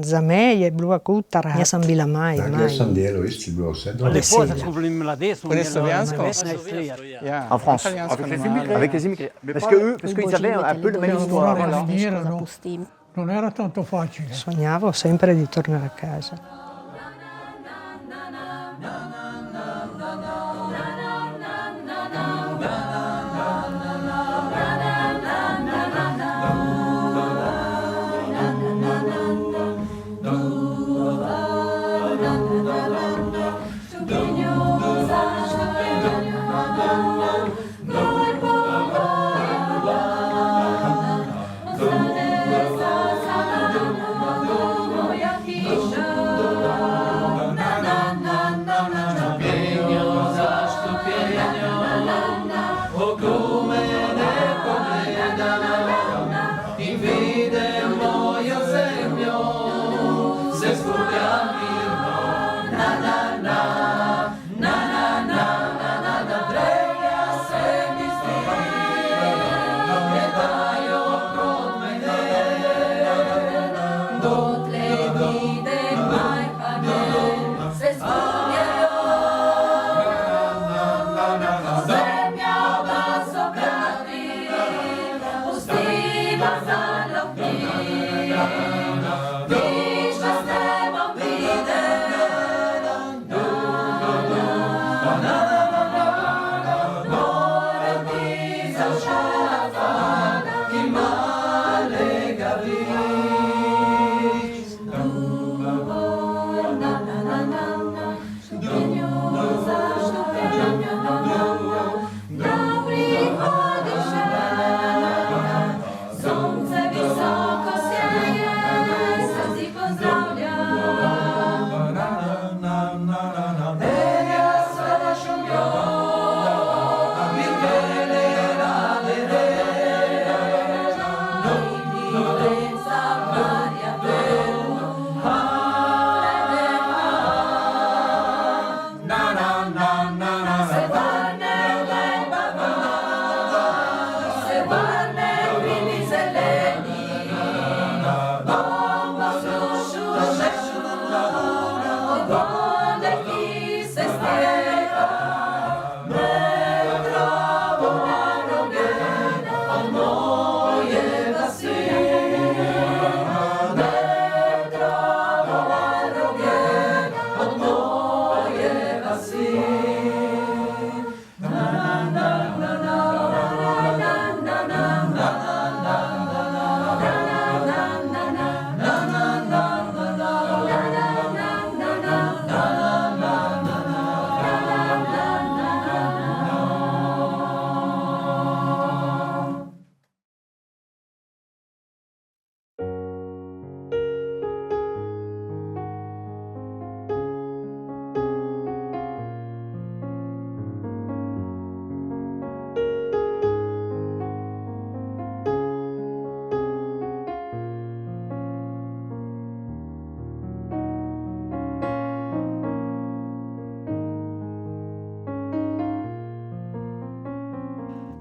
Za mij je bilo kutara, jaz sem bila maj. Jaz sem delal, isti bil vse dobro. Lepo, da smo bili mladí. En France, avec les immigrés. Parce qu'ils avaient un peu la même histoire. Non era tanto facile. Sognavo sempre di tornare a casa.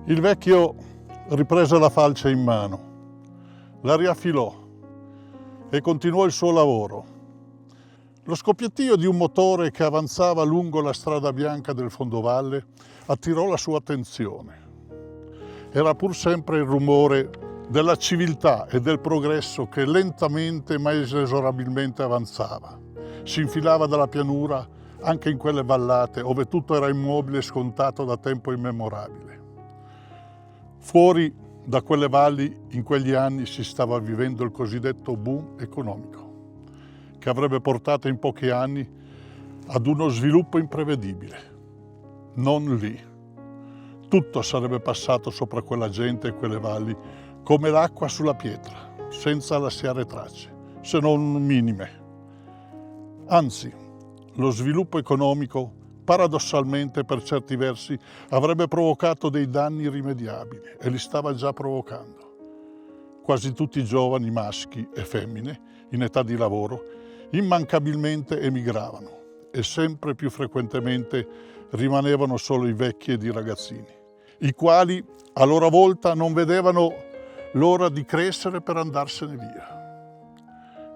Il vecchio riprese la falce in mano, la riaffilò e continuò il suo lavoro. Lo scoppiettio di un motore che avanzava lungo la strada bianca del fondovalle attirò la sua attenzione. Era pur sempre il rumore della civiltà e del progresso che lentamente ma inesorabilmente avanzava. Si infilava dalla pianura anche in quelle vallate ove tutto era immobile e scontato da tempo immemorabile. Fuori da quelle valli in quegli anni si stava vivendo il cosiddetto boom economico, che avrebbe portato in pochi anni ad uno sviluppo imprevedibile. Non lì. Tutto sarebbe passato sopra quella gente e quelle valli come l'acqua sulla pietra, senza lasciare tracce, se non minime. Anzi, lo sviluppo economico paradossalmente per certi versi avrebbe provocato dei danni irrimediabili e li stava già provocando. Quasi tutti i giovani maschi e femmine in età di lavoro immancabilmente emigravano e sempre più frequentemente rimanevano solo i vecchi ed i ragazzini, i quali a loro volta non vedevano l'ora di crescere per andarsene via.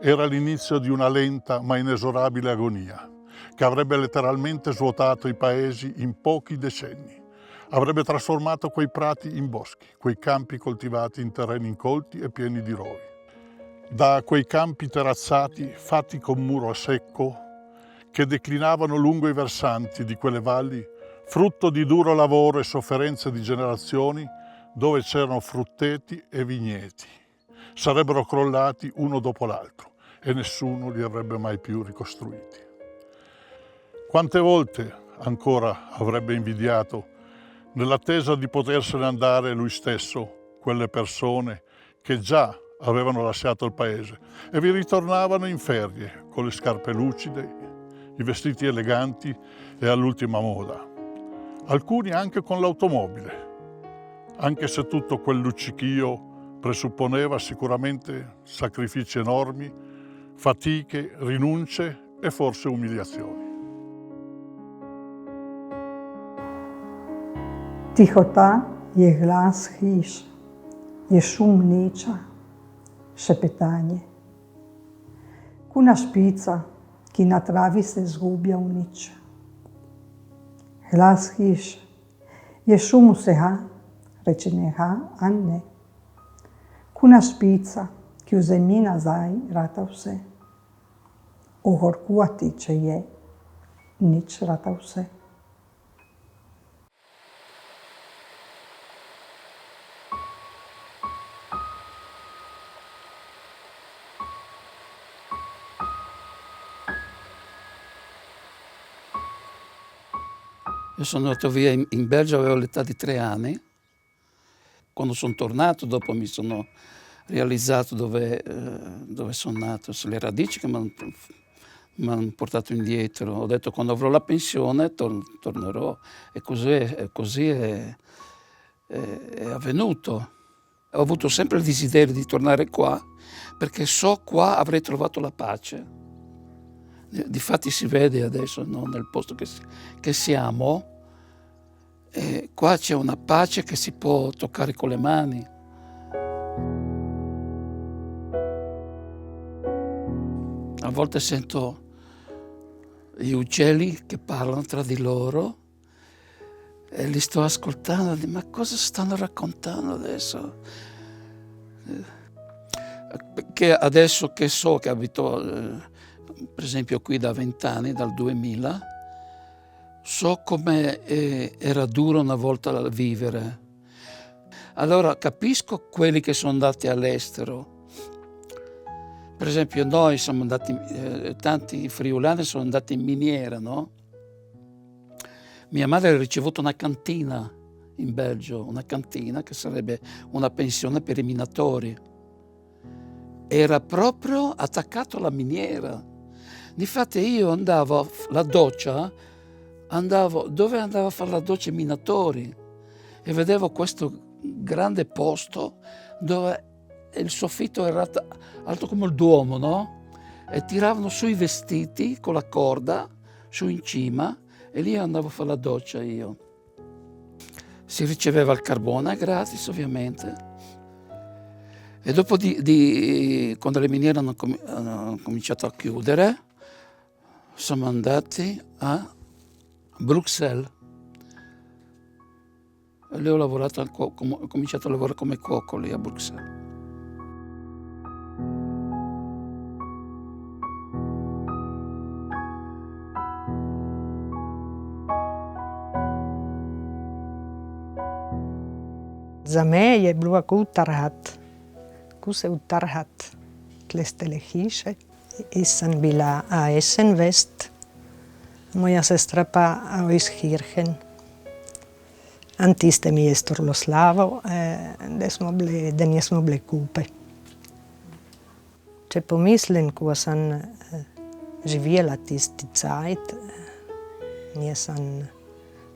era l'inizio di una lenta ma inesorabile agonia, che avrebbe letteralmente svuotato i paesi in pochi decenni. Avrebbe trasformato quei prati in boschi, quei campi coltivati in terreni incolti e pieni di rovi. Da quei campi terrazzati, fatti con muro a secco, che declinavano lungo i versanti di quelle valli, frutto di duro lavoro e sofferenze di generazioni, dove c'erano frutteti e vigneti. Sarebbero crollati uno dopo l'altro e nessuno li avrebbe mai più ricostruiti. Quante volte ancora avrebbe invidiato, nell'attesa di potersene andare lui stesso, quelle persone che già avevano lasciato il paese e vi ritornavano in ferie con le scarpe lucide, i vestiti eleganti e all'ultima moda. Alcuni anche con l'automobile, anche se tutto quel luccichio presupponeva sicuramente sacrifici enormi, fatiche, rinunce e forse umiliazioni. Tihota je glas hiš, je šum niča, šepetanje. Kuna špica, ki na travi se zgublja v nič. Glas hiš je šum vsega, rečenega, a ne. Kuna špica, ki vzemi nazaj, rata vse. Ohorkuvati, če je, nič rata vse. Io sono andato via in Belgio, avevo l'età di 3 anni. Quando sono tornato, dopo mi sono realizzato dove sono nato, le radici che mi hanno portato indietro. Ho detto quando avrò la pensione tornerò e così è avvenuto. Ho avuto sempre il desiderio di tornare qua perché so qua avrei trovato la pace. Difatti si vede adesso, no, nel posto che siamo, qua c'è una pace che si può toccare con le mani. A volte sento gli uccelli che parlano tra di loro e li sto ascoltando e dico, ma cosa stanno raccontando adesso? Che adesso che so che abito per esempio qui da 20 anni, dal 2000, so come era duro una volta vivere. Allora capisco quelli che sono andati all'estero. Per esempio noi siamo andati, tanti friulani sono andati in miniera, no? Mia madre ha ricevuto una cantina in Belgio, una cantina che sarebbe una pensione per i minatori. Era proprio attaccato alla miniera. Difatti io andavo la doccia, dove andavo a fare la doccia i minatori e vedevo questo grande posto dove il soffitto era alto come il Duomo, no? E tiravano su i vestiti con la corda, su in cima, e lì andavo a fare la doccia io. Si riceveva il carbone gratis ovviamente. E dopo quando le miniere hanno cominciato a chiudere, siamo andati a Bruxelles. E lì ho cominciato a lavorare come cuoco lì a Bruxelles. Za me je bilo ako utarhat. Ko se utarhat tlestele hiše. I sam bila a Essen West. Moja sestra pa iz Hirchen. Antiste mi je Storloslavo, da nismo bile kupe. Če pomislim, ko sem živela tisti cajt,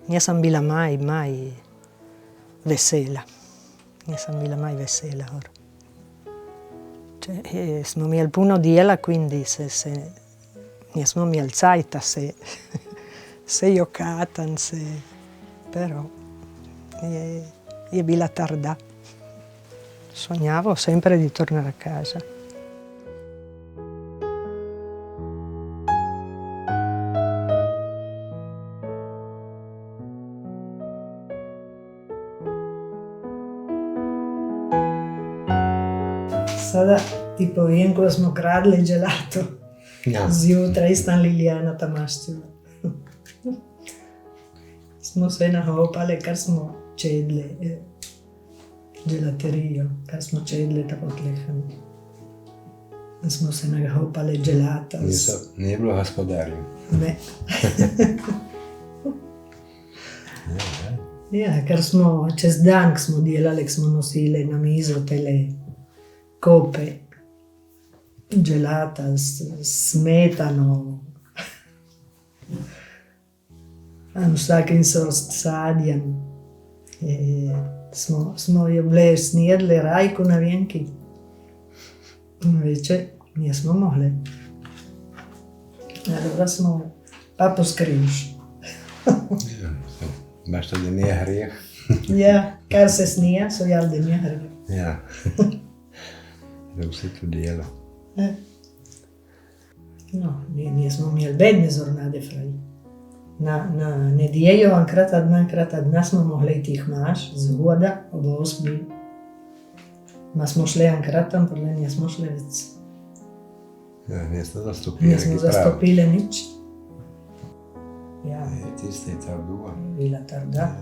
nisem bila mai vesela. Nisem bila mai vesela. Smo imeli puno dela, quindi nismo imeli cajta se jokatan, però je bila tarda. Sognavo sempre di tornare a casa. Sada ti povem, ko smo kradli gelato. Ja. Zjutraj sta Lilijana Tamaščeva. Smo se nahopali, kar smo čedli gelaterijo, kar smo čedli tako tlehem. Smo se nahopali gelata. Nije bilo gospodarjev. Ne. Ja, ker smo čez dan, ko smo delali, ko smo nosili na mizo tele kope gelata s smetano. Vsakim sorst sadjem. Smo jo bile snijedli rajku na vjenki. Veče nismo mogli. Da smo pa poskriviš. Baš to, da nije grijeh. Ja, kar se snija, so jel, da nije grijeh. Ja. Da vse to delo. No, nismo imeli bedne zornade fraj. Na nedjelju, enkrat a dna smo mogli iti jih maš, zgoda, ob 8. Ma smo šli enkrat tam, podle nismo šli več. Ja, nismo zastopili. Nismo zastopili nič. Ja. Tiste je trduva. Bila trda.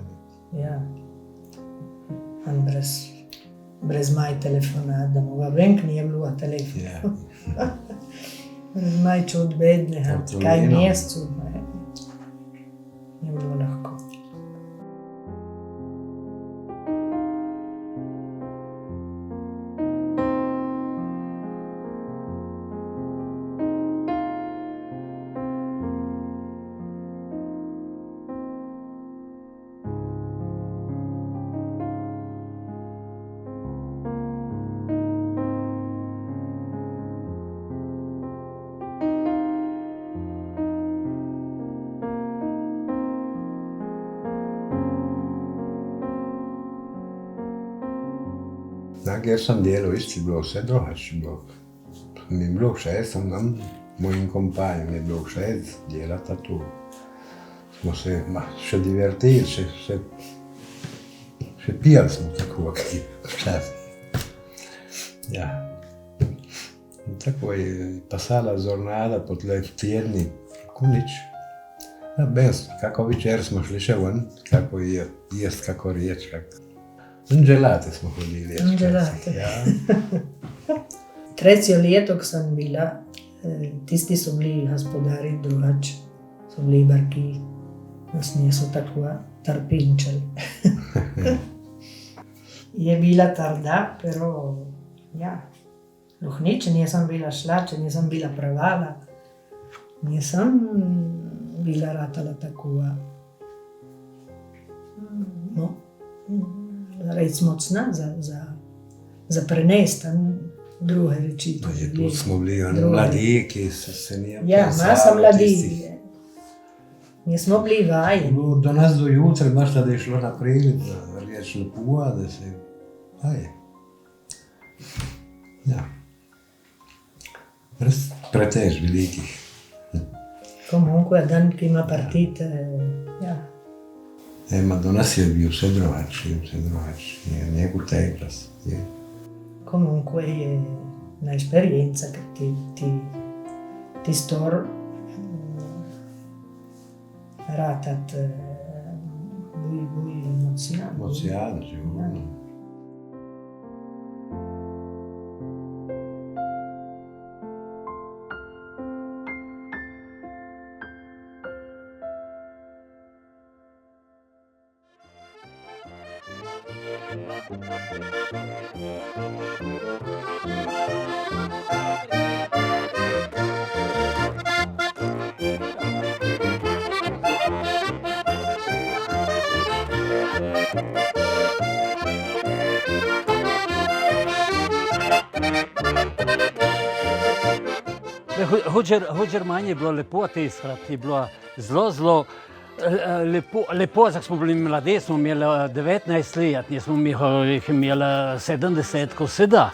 Ja. In brez maj telefona, da mu venk nije bilo telefon. Ja. Brez maj čud bedne, kaj mjesecu. Nije bilo lahko. Kjer sem delal, isto je bilo vse drugače. Mi je bilo všeč, mojim kompanjem je bilo všeč delati tu. Smo se še divertili, še pijali smo tako, včasih. Ja. Tako je pasala zornada po tle tjedni, ko nič. Ja, bez, kako večer smo šli še ven, kako jest, kako riječ, in gelate smo hodili. Gelate. Ja. Tretje leto, ko sem bila, tisti so bili gospodari drugače, so bili barki, nas niso tako trpinčali. Je bila trda, pero ja, če nisem bila šla, če nisem bila prevala, nisem bila ratala tako, no, recimo mocna za prenesti druge reči. Tu smo bili mladi, ki se nije ja, masa mladi. Nismo bili vaji. Do nas do jutra, baš da je šlo naprej, da riječ lepo, da se... Ja. Pretež velikih. Comunque, dan, ki ima partite, ja. Ma do nas je bil vse drugače, njegu teglas. Comunque je una esperienza che ti stor ratat muy emozionante. Emozionante, sicuro. V Germaniji je bilo lepo teskrat, je bilo zelo lepo, ko smo bili mladi, smo imeli 19 let, nismo jih imeli 70, ko se da.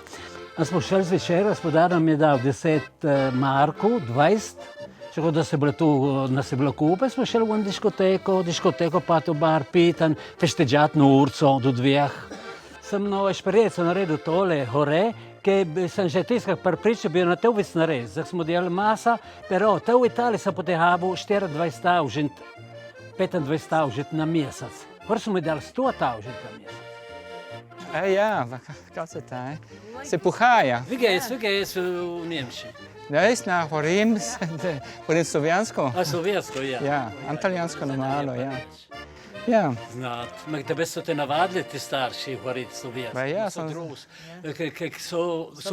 Smo šli zvečer, gospodar nam je dal 10 markov, 20, čako da nas je bilo kupe, smo šli v diskoteko pa to bar pitan, festeđat na urco do 2. Sem novo esperienco naredil tole hore, che San Getesca per principio na teu visnare, zak smo delali masa, però teu Italija sa potehavo 24.000, 25.000 na mesec. Prvo smo delali 100.000 na mesec. Ja, kako taj? Se puhaja. Vigejs v Nemčiji. Da je na Horim, Horim slovensko? A slovensko, ja. Ja, italijansko malo, ja. Ja. Znat, mak tebe so te navadili ti starši govoriti slovensko. Pa ja, so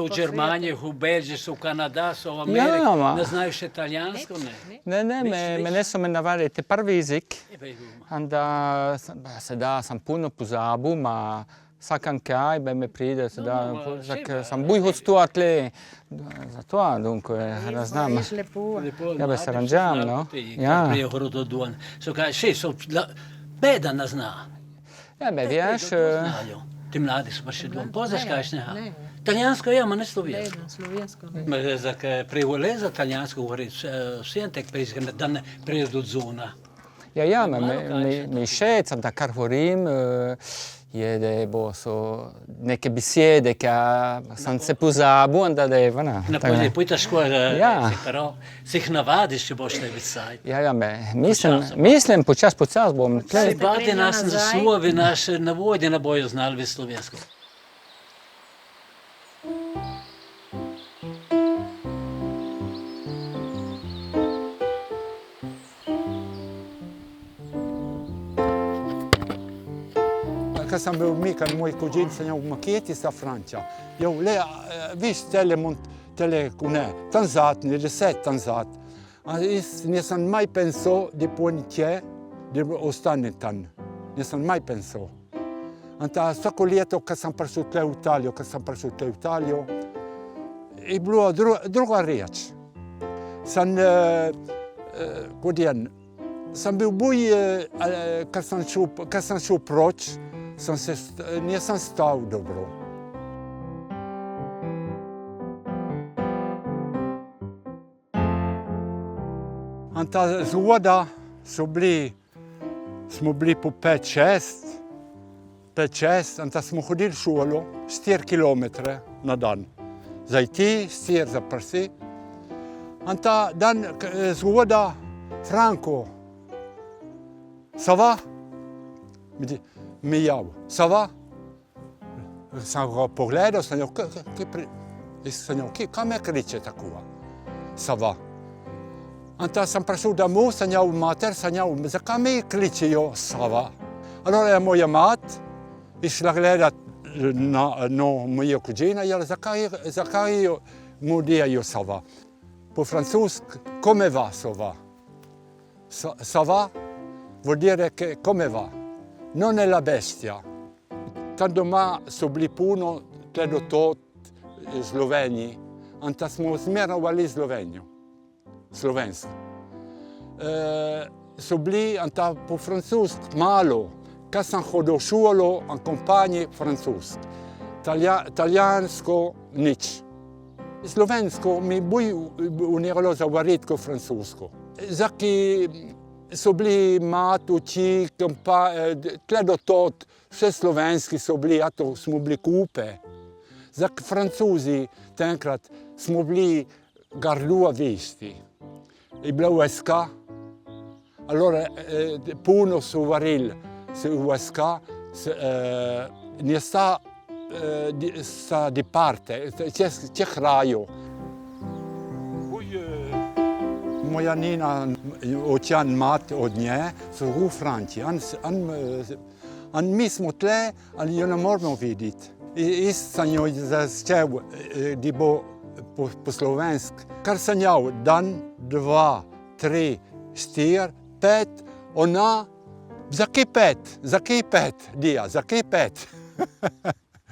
v Germaniji, v Belgiji, so v Kanada, so v Ameriki, Ja, ne znajo še italijansko, ne? Ne, mene so me navadili te prvi jezik. Onda sam puno pozabil, ma vsakan kaj me pride, sam buj hostuatle, zato, dunque, ne znam. Ja bi se ranđam, no? Ja. Prije horodo duan. So kaj, še so, beda ne zna. Ja, be, vješ... Ti mladi so pa še duan. Poznaš kaj še neha? Italijansko je, ma ne slovensko. Zak prije za italijansko govoriti, vsem tek prizgane, da ne prijedu od zona. Ja, mi všeč, da kar govorim, je, da bo so neke besede, ki sem se pozabil, da je vana. Pojta škola, però se jih navadiš, če boš ne visaj. Ja, mislim, počas bom tle. Se badi nas zasluvi, naše navodje ne bojo znali vi slovensko. Kad sam bil Mikan, moj kuđin, sam ja u maketi sa Franća. Ja, viš, tanzatni, 10 tanzat. Nisam mai pensò di ponitje, di ostane tan. Nisam mai pensò. Anta svako ljeto kad sam prišao u Italiju, je bila druga riječ. Sam bil buj, kad sam šel proć, nisam stao dobro. Anta zgoda smo bili po 5-6, anta smo hodili v šolo 4 kilometre na dan. Za iti, 4 za prsi. Anta dan zgoda, Franco, ça va? Mi jav, ça va? Sam ga pogledal, sam jo, kaj me kriče takova? Ça va? Anta sam prišel domov, sam jo mater, zakaj me kličejo ça va? Allora je moja mat išla gledat na mojo kuđina, jer zakaj mu dijajo ça va? Po francoski, come va ça va? Ça va vuol dire che come va? Non è la bestia. Tam doma so bili puno, credo tot, Sloveni, anta smo smerovali slovensko. So bili, anta po francoski malo, kad sam hodil v šolo, in kompanji francoski. Italijansko nič. Slovensko mi buj uniralo zagovoriti kot francosko. Zaki so bili mat, oči, kledo tot, vse slovenski so bili, to smo bili kupe. Zak Francozi tenkrat smo bili garlua visti. Je bila vojska, allora puno so varili vojska, ne sta di parte, c'è krajo. Moja nina, očan mat od nje, so v Franciji. Mi smo tle, ali jo ne moramo videti. Jaz sem jo začel, da bo po slovenski. Kar sem jo dan, 2, 3, 4, 5, ona, zakaj 5, Dija, zakaj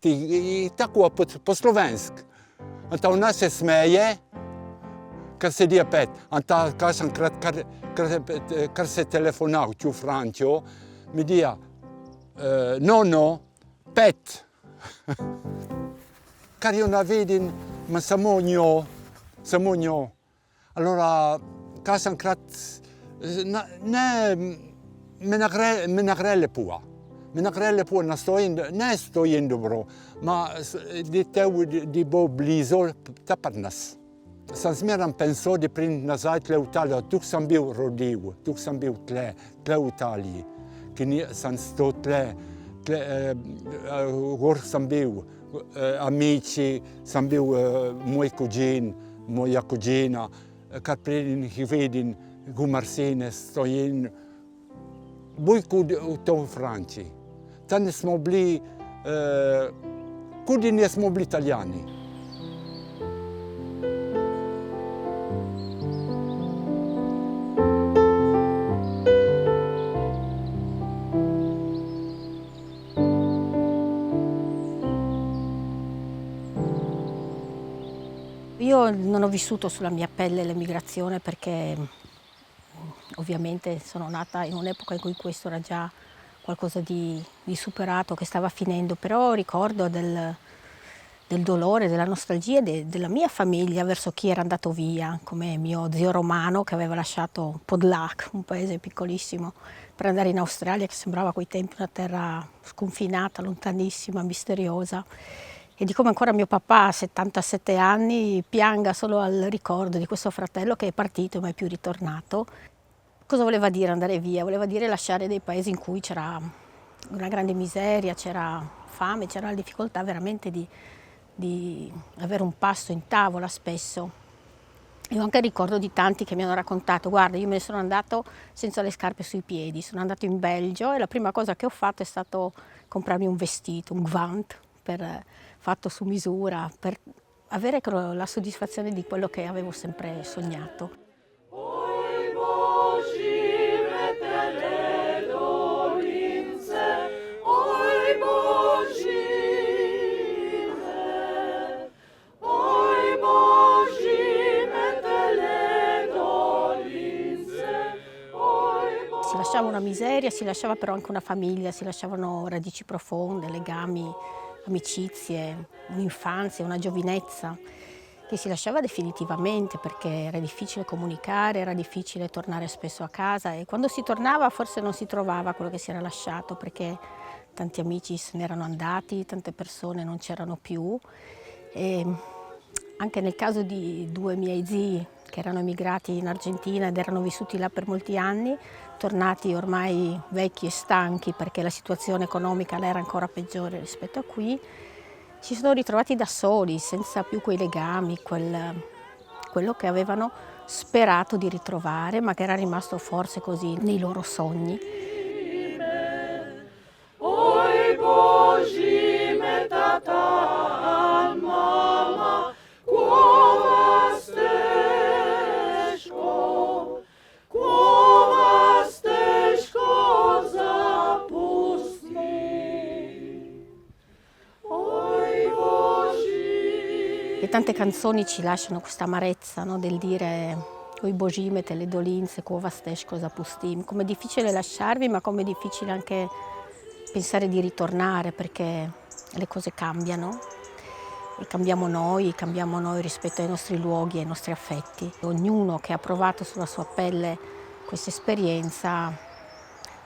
5? Tako po slovenski. Ona se smeje, kar se dija 5. Kar se telefonal v Francijo, mi dija, no, 5. Kar jo navidim, ma samo njo. Allora, kar sem krat, me nagre lepo. Men nakrelle på na sto in dobro, ma di teu di bo blizo taparnas. Sam smeram penso di prind nazaj tle v Italijo, tuk sam bil rodiv, tuk sam bil tle v Italiji, ki sam sto tle, gor sam bil, amici, sam bil moj kugin, moja kugina, kar pridin jih vidim, gumarsine stojim, bojko to v Franciji. Tam smo bili, kudi nismo bili Italijani. Io non ho vissuto sulla mia pelle l'emigrazione perché ovviamente sono nata in un'epoca in cui questo era già qualcosa di superato, che stava finendo, però ricordo del dolore, della nostalgia della mia famiglia verso chi era andato via, come mio zio Romano che aveva lasciato Podlac, un paese piccolissimo, per andare in Australia, che sembrava a quei tempi una terra sconfinata, lontanissima, misteriosa. E di come ancora mio papà a 77 anni pianga solo al ricordo di questo fratello che è partito e mai più ritornato. Cosa voleva dire andare via? Voleva dire lasciare dei paesi in cui c'era una grande miseria, c'era fame, c'era la difficoltà veramente di avere un pasto in tavola spesso. E ho anche il ricordo di tanti che mi hanno raccontato: guarda, io me ne sono andato senza le scarpe sui piedi, sono andato in Belgio e la prima cosa che ho fatto è stato comprarmi un vestito, un gvant, fatto su misura, per avere la soddisfazione di quello che avevo sempre sognato. Si lasciava una miseria, si lasciava però anche una famiglia, si lasciavano radici profonde, legami, amicizie, un'infanzia, una giovinezza che si lasciava definitivamente perché era difficile comunicare, era difficile tornare spesso a casa e quando si tornava forse non si trovava quello che si era lasciato perché tanti amici se ne erano andati, tante persone non c'erano più. E anche nel caso di due miei zii che erano emigrati in Argentina ed erano vissuti là per molti anni, tornati ormai vecchi e stanchi perché la situazione economica là era ancora peggiore rispetto a qui, si sono ritrovati da soli, senza più quei legami, quello che avevano sperato di ritrovare, ma che era rimasto forse così nei loro sogni. E tante canzoni ci lasciano questa amarezza, no? Del dire oi božime te le dolinze, ko vas teško zapustim. Com'è difficile lasciarvi, ma com'è difficile anche pensare di ritornare, perché le cose cambiano e cambiamo noi rispetto ai nostri luoghi e ai nostri affetti. Ognuno che ha provato sulla sua pelle questa esperienza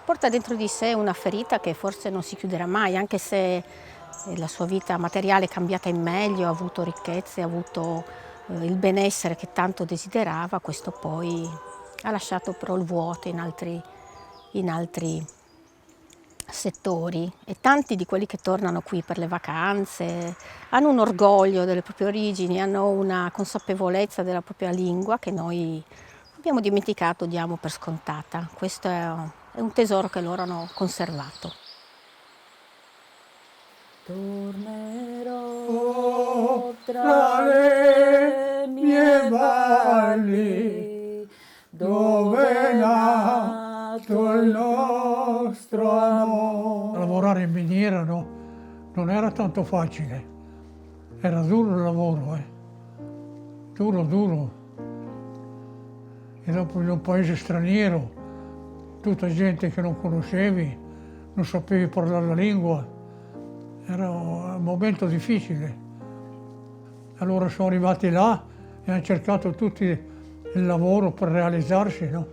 porta dentro di sé una ferita che forse non si chiuderà mai, anche se la sua vita materiale è cambiata in meglio, ha avuto ricchezze, ha avuto il benessere che tanto desiderava, questo poi ha lasciato però il vuoto in altri settori e tanti di quelli che tornano qui per le vacanze hanno un orgoglio delle proprie origini, hanno una consapevolezza della propria lingua che noi abbiamo dimenticato, diamo per scontata. Questo è un tesoro che loro hanno conservato. Tornerò tra le mie valli, dove è nato il nostro amore. Lavorare in miniera non era tanto facile, era duro il lavoro, duro. E dopo in un paese straniero, tutta gente che non conoscevi, non sapevi parlare la lingua. Era un momento difficile. Allora sono arrivati là e hanno cercato tutti il lavoro per realizzarsi, no?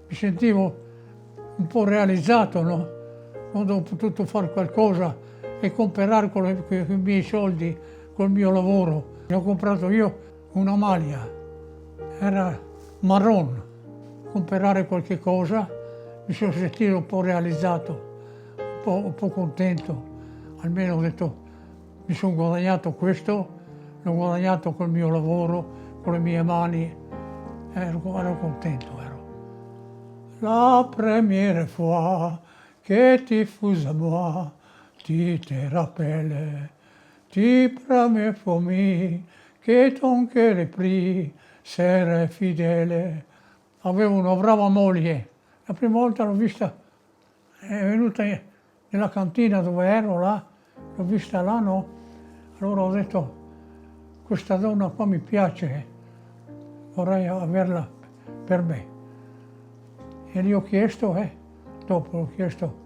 Mi sentivo un po' realizzato, no? quando ho potuto fare qualcosa e comprare con i miei soldi, col mio lavoro. Ho comprato io una maglia, era marron. Comprare qualche cosa, mi sono sentito un po' realizzato, un po' contento. Almeno ho detto, mi sono guadagnato questo, l'ho guadagnato col mio lavoro, con le mie mani, ero contento. La première fois que tu fus à moi, tu te rappelles, tu promets famille, che ton cœur est pris, serai fidèle. Avevo una brava moglie, la prima volta l'ho vista, è venuta nella cantina dove ero là, l'ho vista là, no? Allora ho detto, questa donna qua mi piace, vorrei averla per me. E gli ho chiesto, dopo ho chiesto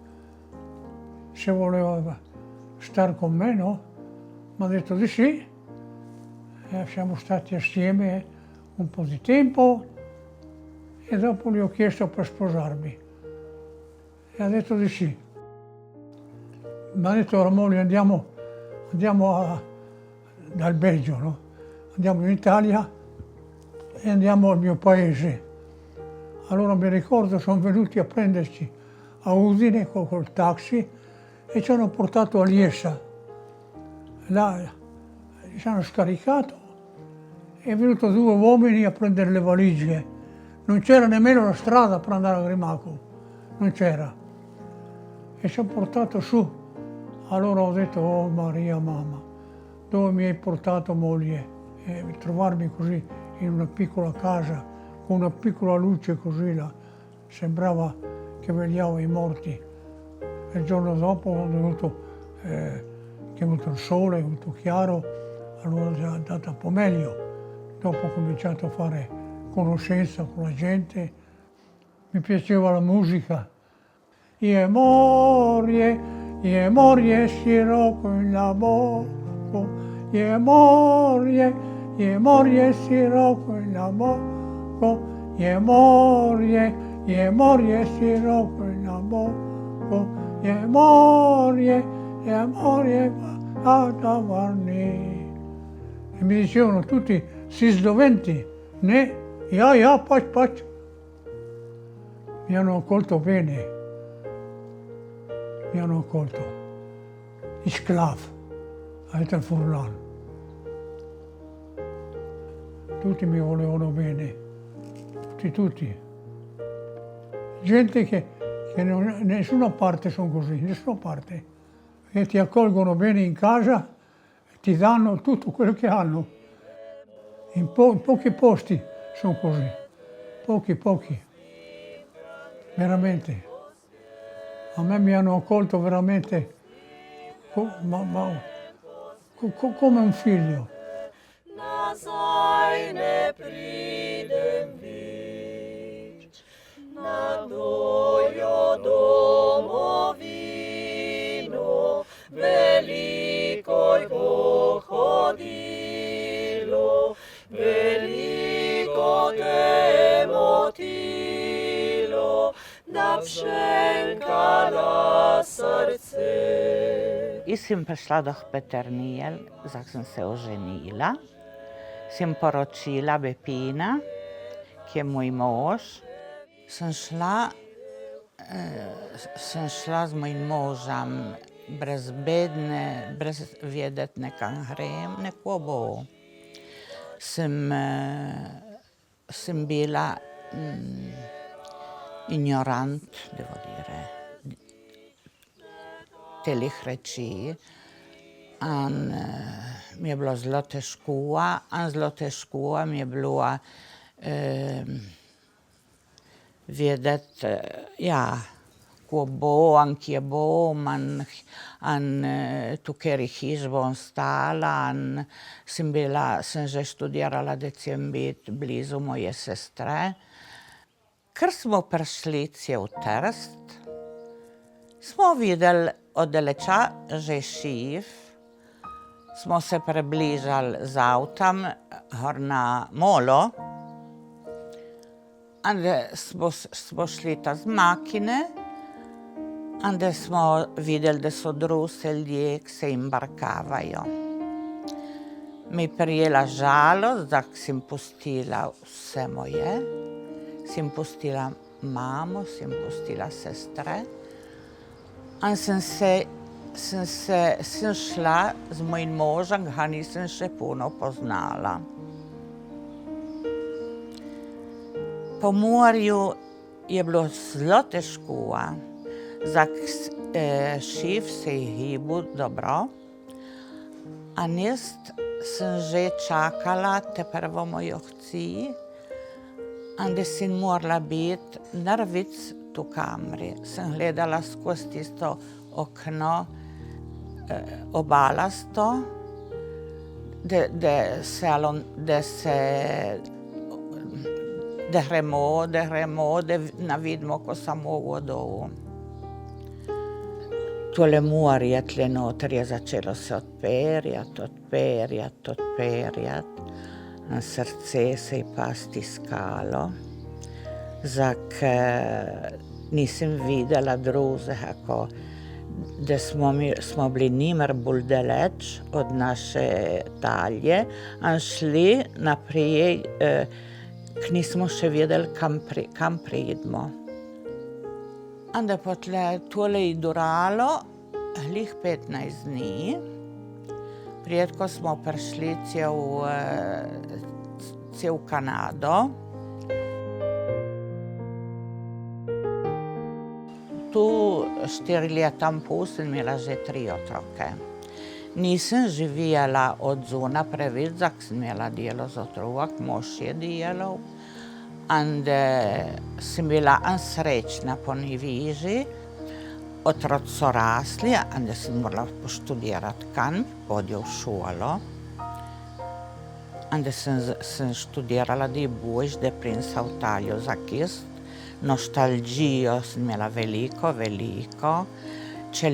se voleva stare con me, no? Mi ha detto di sì. E siamo stati assieme un po' di tempo e dopo gli ho chiesto per sposarmi. E ha detto di sì. Mi ha detto la moglie, andiamo dal Belgio, no? Andiamo in Italia e andiamo al mio paese. Allora mi ricordo, sono venuti a prenderci a Udine col taxi e ci hanno portato a Liessa. Là ci hanno scaricato e è venuto 2 uomini a prendere le valigie. Non c'era nemmeno la strada per andare a Grimaco, non c'era. E ci hanno portato su. Allora ho detto, oh Maria mamma, dove mi hai portato moglie? E trovarmi così in una piccola casa, con una piccola luce così là, sembrava che vegliavo i morti. E il giorno dopo è venuto il sole, è venuto chiaro, allora è andata un po' meglio. Dopo ho cominciato a fare conoscenza con la gente, mi piaceva la musica. Je morje sirocco in la bocca, je morje sirocco in la bocca. Je morje sirocco in la bocca, je morje vada varni. E mi dicevano tutti, si sdoventi, ne, ja, pac. Mi hanno accolto bene, mi hanno accolto. Isclav, a Furlan. Tutti mi volevano bene, tutti. Gente che nessuna parte sono così, nessuna parte. Che ti accolgono bene in casa e ti danno tutto quello che hanno. In pochi posti sono così, pochi. Veramente. A me mi hanno accolto veramente come un figlio. Seine pridem vici, na dojo domovino, velikoj pohodilo, veliko te motilo, da pšenkala srce. Jaz sem prišla do Peternijel, zdaj sem se oženila. Sem poročila Bepina, ki je moj mož. Sem šla z mojim možem brezbedne, brez vedeti nekam grem, neko bo. Sem bila ignorant, devo dire, telih reči. Mi je bilo zelo težko mi je bilo vedeti, ko bo, kje bom, tu kateri hiš bom stala. Sem že študirala, da sem biti blizu moje sestre. Ker smo prišli v Trst, smo videli oddaleča že šiv. Smo se približali z avtom gor na Molo. Smo šli ta z makine Ande smo videli, da so drugi ljudje, ki se imbarkavajo. Mi prijela žalost, da sem pustila vse moje, sem pustila mamo, sem pustila sestre. In sem šla z mojim možem, ga nisem še puno poznala. Po morju je bilo zelo težko, šiv se je hibil dobro, a jaz sem že čakala te prvo mojo hci, da sem morala biti nervic tu kamri. Sem gledala skozi tisto okno obalasto, da gremo, da vidimo, ko samo vodo. Tole morje tle noter je začelo se odperjati. Na srce se je pa stiskalo, nisem videla drugega, da smo bili nimer bolj daleč od naše talje, in šli naprej, k nismo še vedeli, kam pridemo. Onda pa tole je duralo glih 15 dni, pred ko smo prišli cel Kanado. Tu 4 leta in pol sem imela že 3 otroke. Nisem živela od zunaj preveč, sem imela delo z otrok, mož je delal. Sem bila srečna po Neviži, otroci so rasli, sem morala poštudirati kam, hodijo v šolo. Sem študirala, da je boljš, da pridem se v Italijo za kist. Nostalgijo sem imela veliko. Če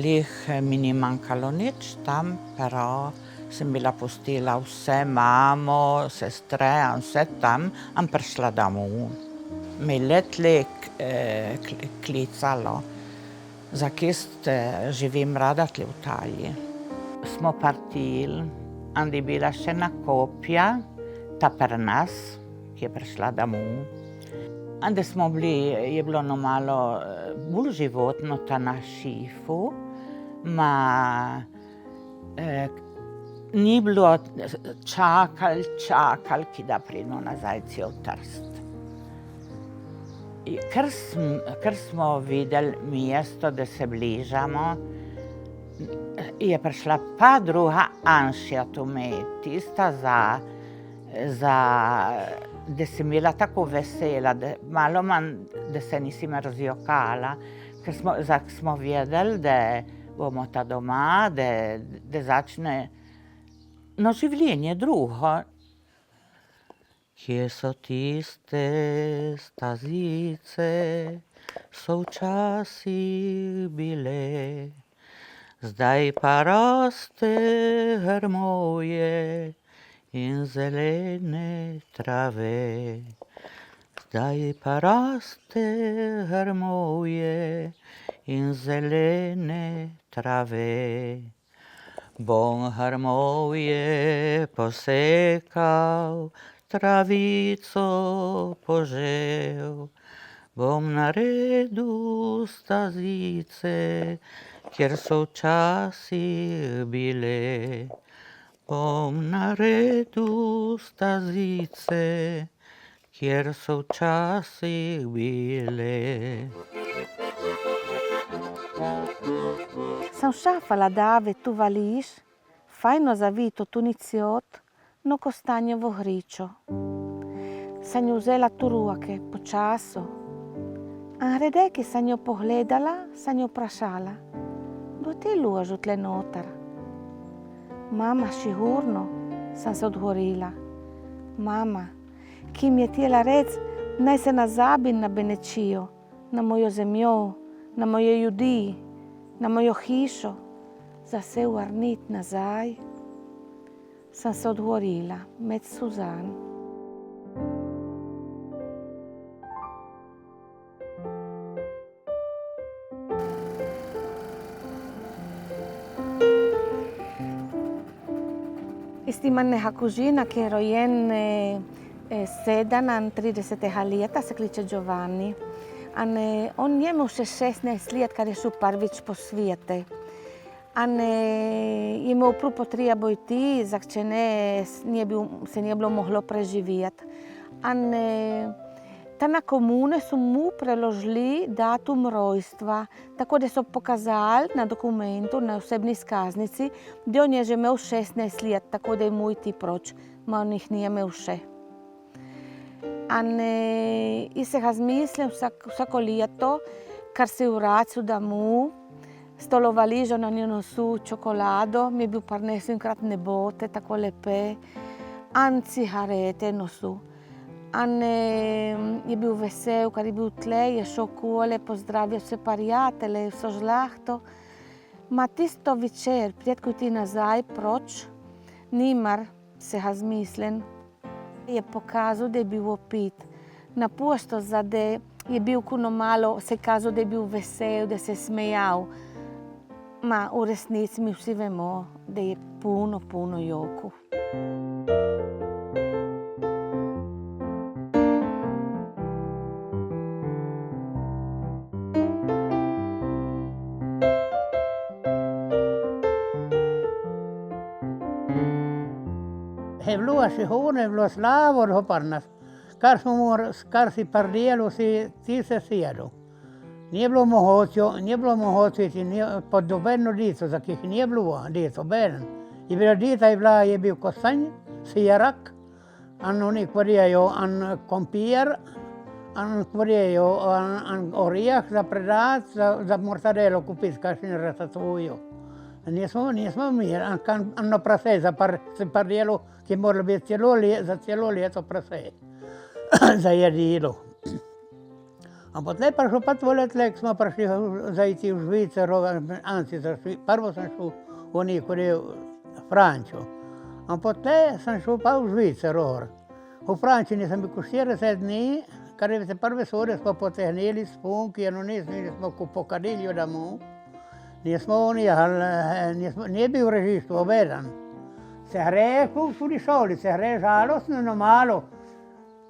mi ni manjkalo nič tam, però sem bila pustila vse, mamo, sestre, vse tam, in prišla domov. Me je letle klicalo, za kist živim rada tle v Italiji. Smo partili, in je bila še ena kopja, ta pri nas, ki je prišla domov. Ande smo bili, je bilo malo bolj životno ta na šifu, ni bilo čakali, da pridemo nazaj cel Trst. Ker smo videli mesto, da se bližamo, je prišla pa druga Anšja tu med, tista da sem bila tako vesela, malo manj, da se nisem razjokala, ker smo vedeli, da bomo ta doma, da začne življenje drugo. Kje so tiste stazice, so včasih bile, zdaj pa raste grmovje in zelene trave. Zdaj pa raste grmovje in zelene trave. Bom grmovje posekal, travico požel, bom naredil stazice, kjer so včasih bile. Bom naredil stazice, kjer so včasih bile. Sam šafala dave tu vališ, fajno zavito tu niciot, no kostanjo v hričo. Sam jo vzela tu ruke, počaso. A grede, ki sam jo pogledala, sam jo vprašala, bo ti ložil tle noter? Mama, sigurno, sam se odgovorila. Mama, ki mi je htjela reći, naj se nazabim na Benečijo, na mojo zemljo, na moje ljudi, na mojo hišo, za se vrnit nazaj, sam se odgovorila med suzan. Istiman neha kužina, che rojen sedan an 30 lijeta, se kliče Giovanni. On njemu še 16 let, kar je šel prvič po svijete. Je imel prav potrebo iti, zakaj se nije bilo moglo preživjeti. Ta na komune su mu preložili datum rojstva, tako da so pokazali na dokumentu, na osebni izkaznici, da on je že imel 16 let, tako da je mu iti proč, ma on jih nije imel še. I se ga zmislim vsako leto, kar se vračal domov, stolovali že na njo nosu čokolado, mi je bil prinesel enkrat nebote, tako lepe, cigarete nosu. Je bil vesel, ker je bil tle, je šel kole, pozdravil vse prijatelje, vso žlahto. Ma tisto večer, pred ko ti nazaj proč, nimar se ga zmislim, je pokazal, da je bil opit. Napusto, da je bil kuno malo, se kazal, da je bil vesel, da se je smejal. Ma v resnici mi vsi vemo, da je puno joku. Je bilo šihone, je bilo slavo roparnas. Kar si pardijelo, ti se sjedu. Nije bilo mogoče iti pod dobeno dico, za kih nije bilo dico, beden. Je bila dita, je bil kostanj, sijarak, oni kvorijajo kompir, kvorijajo orijah za predat, za mortadelo kupiti, kakšni ratatujo. Nismo mi, hanno prase za pardijelo, ki mora biti za celo leto prase, za jedilo. Ampak tle pa šel pa tvoletlek, smo prišli zajti v Švicero, prvo sem šel v nekaj Frančo. Ampak tle sem šel pa v Švicero. V Franči nisem bil 40 dni, kar je se prve sore smo potehnili s punki, nismo pokadili domov. Nije bil režištvo obeden. Se hreje tudi šoli, se hreje žalostno, no malo.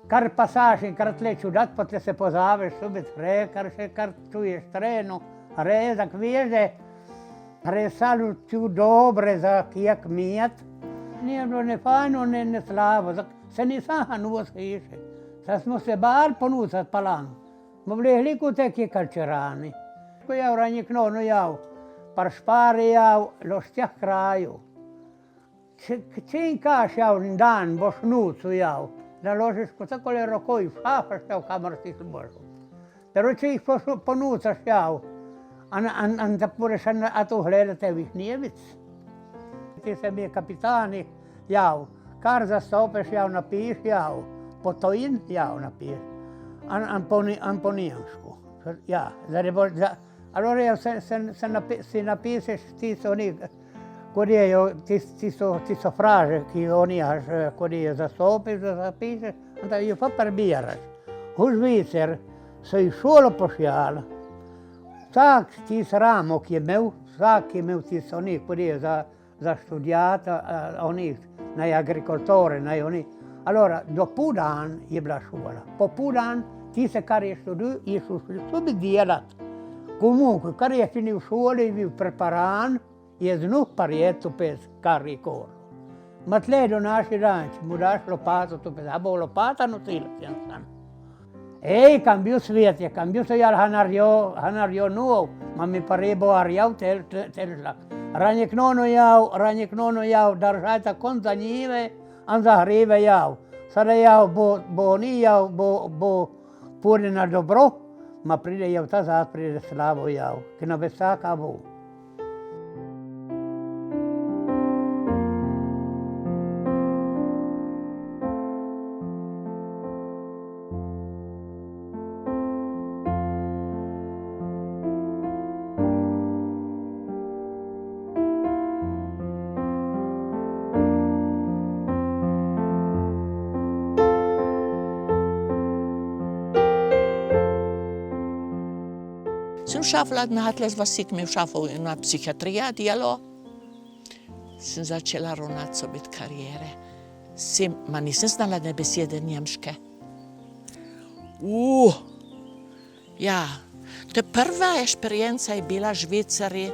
Kar pasaš in kar tle čudat, pa tle se pozaveš, subit hreje, kar čuješ treno. Hreje za kveže, hreje salu ču dobre za kijak mijat. Nije bilo ne fajno, ne slabo, se nisam hanuo se iše. Sad smo se bali ponucat palanu. Smo bili hliku teki kalčerani. Ko jav ranjik nono jav, par špari jav, loštjah kraju. Čin kaš jav dan, boš nucu jav. Da ložiš ko takole rokoj, šafaš jav, kamar ti zbožu. Pero če jih ponucaš jav, an da pureš a tu gledate vih njevic. Ti se mi je kapitani jav, kar zastopeš jav, napiš jav, potojin jav napiš, an po njemšku. Ja, allora jav si napišeš tisto tisto fraže, ki oni je zastopiš, da zapišeš, da jo pa prebiraš. V Švicer so jih šolo pošljali. Vsak tisto ramo, ki je imel, vsak je imel tisto oni, ki je za študijati, oni, naj agrikultore, naj oni. Allora, do pol dan je bila šola. Po pol dan, tisto, kar je študil, je šel tudi delati. Comunque, kar je finil v šoli, je bil preparan, je znal parijeto pes, kar je kolo. Ma tle do naši ranči, mu daš lopato, to pes, a bo lopata nosila sem sam. Cambiò svijet, cambiò se jal hanarjo nuov, ma mi parebo arjav telžlak. Ranjek nono jav, držajta kon za njive, an za hrive jav. Sada jav bo ni jav, bo pune na dobro, ma pride jav ta zad, pride slavo jav, ki na besaka bo. Sem šafla na atles vasik mi šafo na psihiatrija dialo. sem začela ravnati sobit karijere. Ma nisem znala ne besede njemške. Ja, to je prva eksperienca je bila Švicari.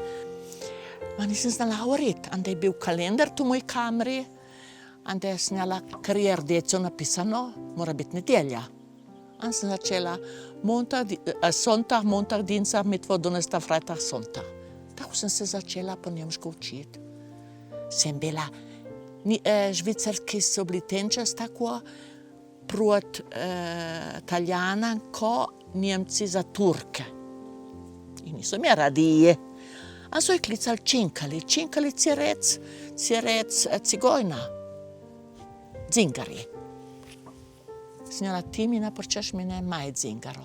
Ma nisem znala govoriti, onda je bil kalendar tu v moj kameri, onda je snjala karijer deco napisano, mora biti nedelja. Onda sem začela Sonntag, Montag, Dienstag, Mittwoch, Donnerstag, Freitag, Sonntag. Tako sem se začela po njemško učiti. Sem bila, švicarski so bili tenčas tako proti Italijanom, ko Njemci za Turke. In niso mi radije. A so jih klicali činkali cirec, cigojna, zingari. Snjala, ti mi napočeš mene maj zingaro.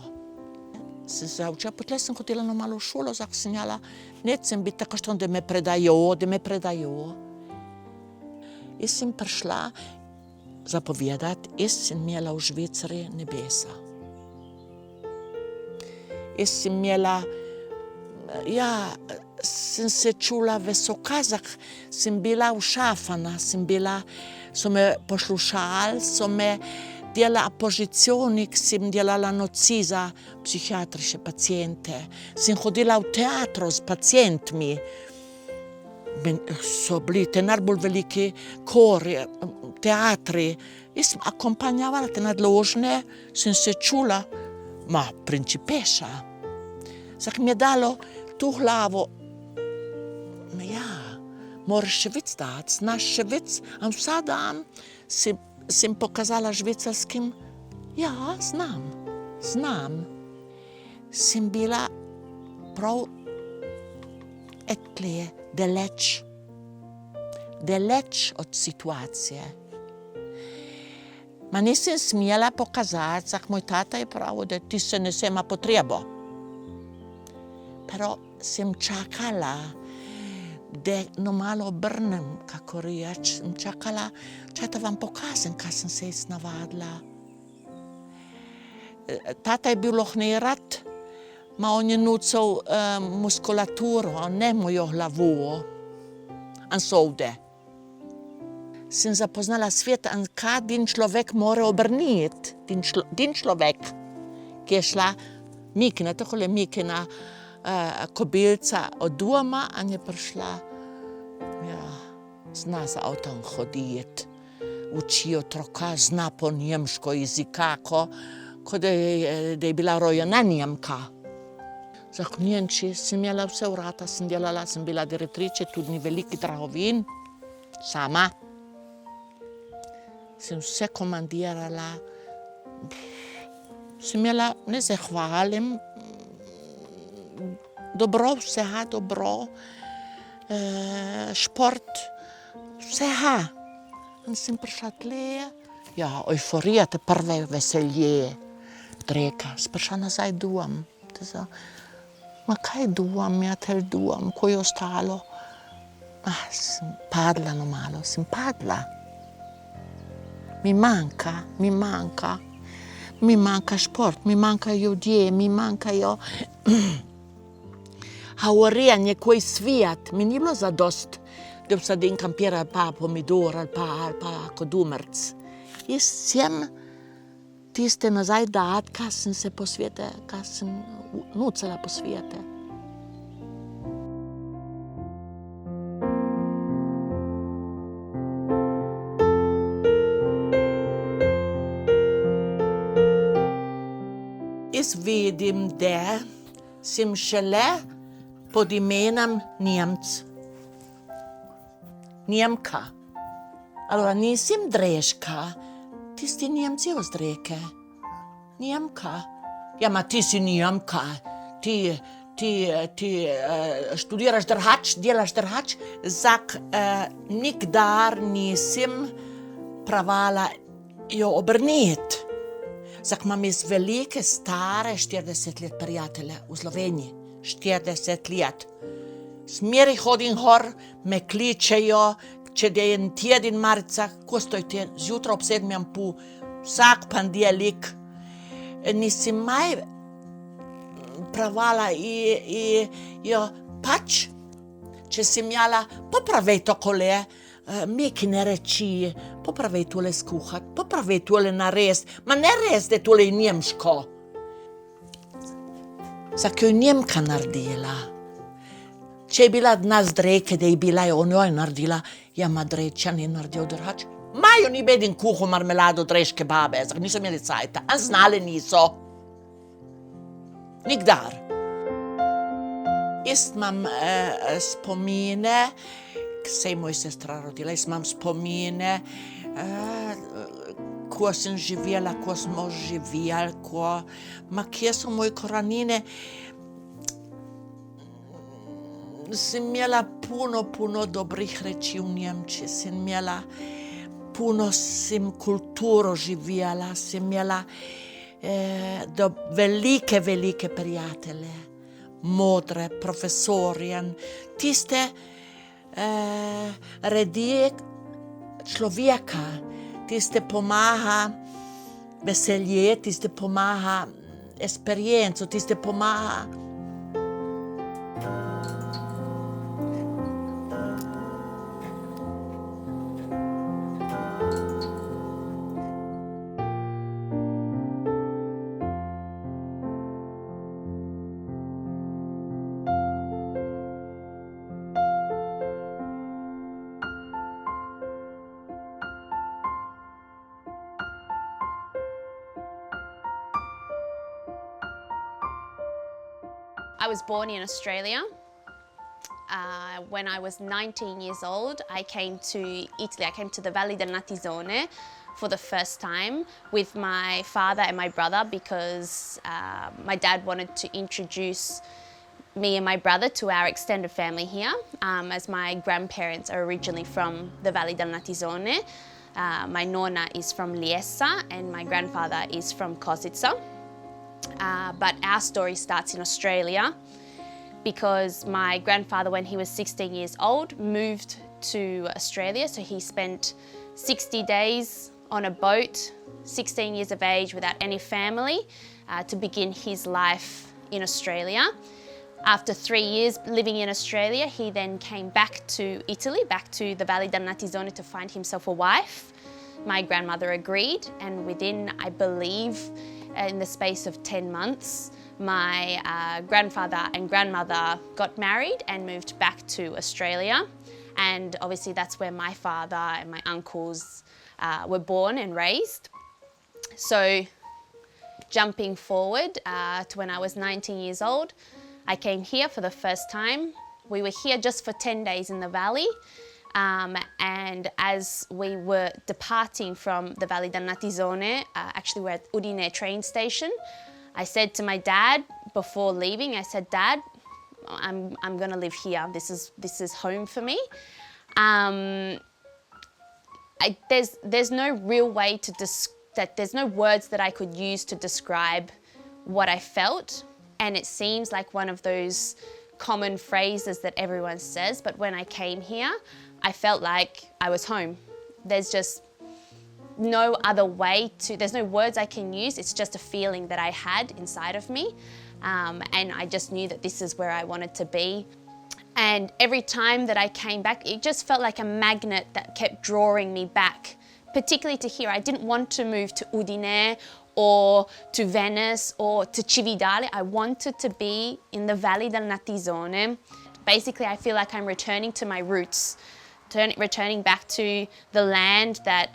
Se zaučila, potlej sem hodila na malo šolo, snjala, net sem biti tako što, da me predajo. Jaz sem prišla zapovedati, jaz sem imela v Švicari nebesa. Jaz sem imela, sem se čula visoka, sem bila ušafana, so me poslušali, so me delala pozicionik, sem delala noci za psihiatrične pacijente, sem hodila v teatro s pacijentmi, so bili te najbolj veliki kori, teatri, jaz sem akompanjavala te nadložne, sem se čula, principeša. Zdaj mi je dalo tu glavo, moraš še več dati, znaš še več, a vsak dan sem pokazala švicarskim, znam. Sem bila prav etkleje, daleč od situacije. Ma nisem smjela pokazati, moj tata je pravil, da ti se ne sema potrebo. Pero sem čakala, da malo obrnem, kako reč, sem čakala, da vam pokažem, kaj sem se jaz navadila. Tata je bil lohnerat, ma on je nucal muskulaturo, ne mojo glavo, an sovde. Sem zapoznala svet, kaj din človek mora obrniti, din človek, ki je šla Mikina, takole Mikina, kobylca od doma, a je prišla, zna za avtom hoditi, uči otroka, zna po njemško jezika, ko da je bila rojena Njemka. V Njemči sem imela vse vrata, sem delala, sem bila direktrice, tudi veliki trgovin, sama. Sem vse komandirala, sem imela, ne se hvalim, dobro, vsega dobro, šport, vsega. In sem prišla tle, euforija, te prve veselje, dreka, sem prišla nazaj dom. Ma kaj dom, ko je ostalo? Sem padla malo, sem padla. Mi manjka šport, mi manjkajo ljudje, mi manjkajo govorjenje, koji svijet. Mi ni bilo zadost, da vsadim kampira pa pomidor ali pa kodumerc. Jaz sem tiste nazaj dati, kaj sem se posvete, kaj sem nucala posvete. Jaz vidim, da sem šele pod imenom Njemka. Allora, nisem dreška, tisti Njemci ozdreke. Njemka. Ma ti si Njemka, ti študiraš drugače, delaš drugače. Nikdar nisem pravala jo obrniti. Imam jaz velike, stare 40 let prijatelje v Sloveniji. 40 let. Smeri hodim gor, me kličejo, če da je en teden marca, ko stojite, zjutraj ob 7:30, vsak pandelik. Nisem maj pravala pač, че си мяла, поправете коле, меки не речи, поправете ле скухат, поправете ле нарез, ма не резде толе немшко. За кой немка наредила. Če je bila dna zdreke, da je bila je ono je naredila, ja madreča ne naredil drugače. Majo ni bedin kuho marmelado dreške babe, zak niso imeli cajta, a znale niso. Nikdar. Jaz imam spomine, se je moj sestra rodila, jaz imam spomine, ko sem živela, ko smo živeli, ma kje so moje korenine. Sem imela puno dobrih reči v Nemčiji, sem imela puno kulturo živela, sem imela velike prijatelje, modre, profesorje, tiste redi človeka, tiste pomaga veselje, tiste pomaga esperienco, tiste pomaga. I was born in Australia. When I was 19 years old, I came to Italy. I came to the Valle del Natisone for the first time with my father and my brother because my dad wanted to introduce me and my brother to our extended family here, as my grandparents are originally from the Valle del Natisone. My nonna is from Liessa and my grandfather is from Kozica. But our story starts in Australia because my grandfather, when he was 16 years old, moved to Australia. So he spent 60 days on a boat, 16 years of age, without any family, to begin his life in Australia. After 3 years living in Australia, he then came back to Italy, back to the Valle del Natisone to find himself a wife. My grandmother agreed, and within, I believe, in the space of 10 months, my grandfather and grandmother got married and moved back to Australia. And obviously that's where my father and my uncles were born and raised. So jumping forward to when I was 19 years old, I came here for the first time. We were here just for 10 days in the valley. And as we were departing from the Valle del Natisone, actually we're at Udine train station, I said to my dad before leaving, I said, Dad, I'm gonna live here. This is home for me. There's no real way to there's no words that I could use to describe what I felt, and it seems like one of those common phrases that everyone says, but when I came here, I felt like I was home. There's just no other way there's no words I can use, it's just a feeling that I had inside of me, and I just knew that this is where I wanted to be. And every time that I came back, it just felt like a magnet that kept drawing me back, particularly to here. I didn't want to move to Udine or to Venice or to Cividale. I wanted to be in the Valle del Natisone. Basically, I feel like I'm returning to my roots, returning back to the land that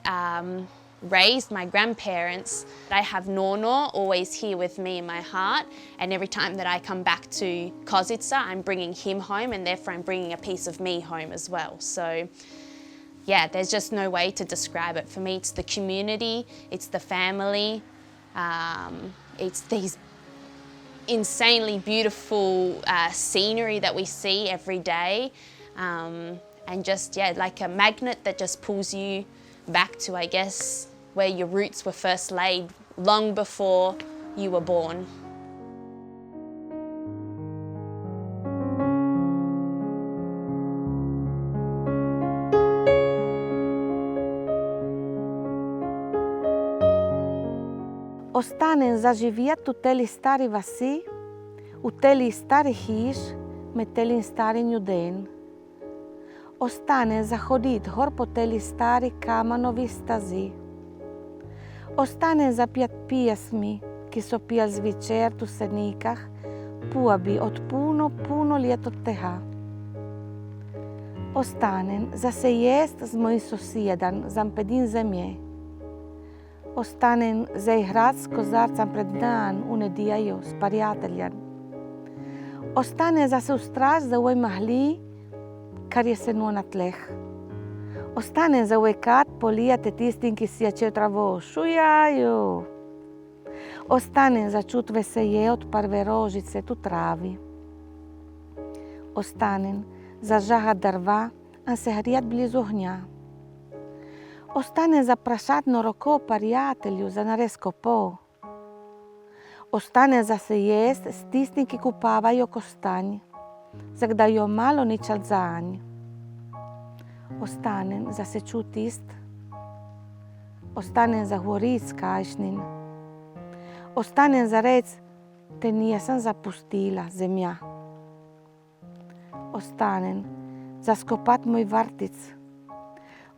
raised my grandparents. I have Nonno always here with me in my heart, and every time that I come back to Kozica, I'm bringing him home, and therefore I'm bringing a piece of me home as well. So yeah, there's just no way to describe it. For me, it's the community, it's the family, it's these insanely beautiful scenery that we see every day, and just, yeah, like a magnet that just pulls you back to, I guess, where your roots were first laid long before you were born. Останем за живият от тели стари васи, от тели стари хиж, ме тели стари нюден. Остане заходить гор по телі старі каманові стази. Остане зап'ят пісмі, ки со п'ял звечер ту сениках, пуаби от puno літо тега. Ostanem za se jest z moj sosjedan, zam pedin zemlje. Ostanem za igrat s kozarcem pred dan, unedijajo s prijateljem. Ostane za se ustraž za ovoj mahli, kar je seno na tleh. Ostane za ovoj kat polijate tistim, ki si jačejo travo, šujaju. Ostane za čut veselje od prve rožice tu travi. Ostanem za žaha drva, a se hrjat blizu ognja. Ostane za prašatno roko prijatelju za naresko po. Ostane za se jest s tistim, ki kupavajo kostanj, za kdaj jo malo ničal zanj. Ostanem za se čut ist. Ostanem za govorit s kajšnin. Ostanem za rec, te nisem zapustila zemlja. Ostanem za skopat moj vrtic.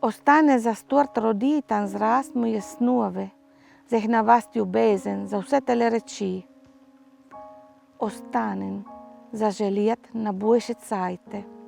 Ostane za stort roditan zrast moje snove, za jih navast ljubezen, za vse tele reči. Ostanem za željet na boljše cajte.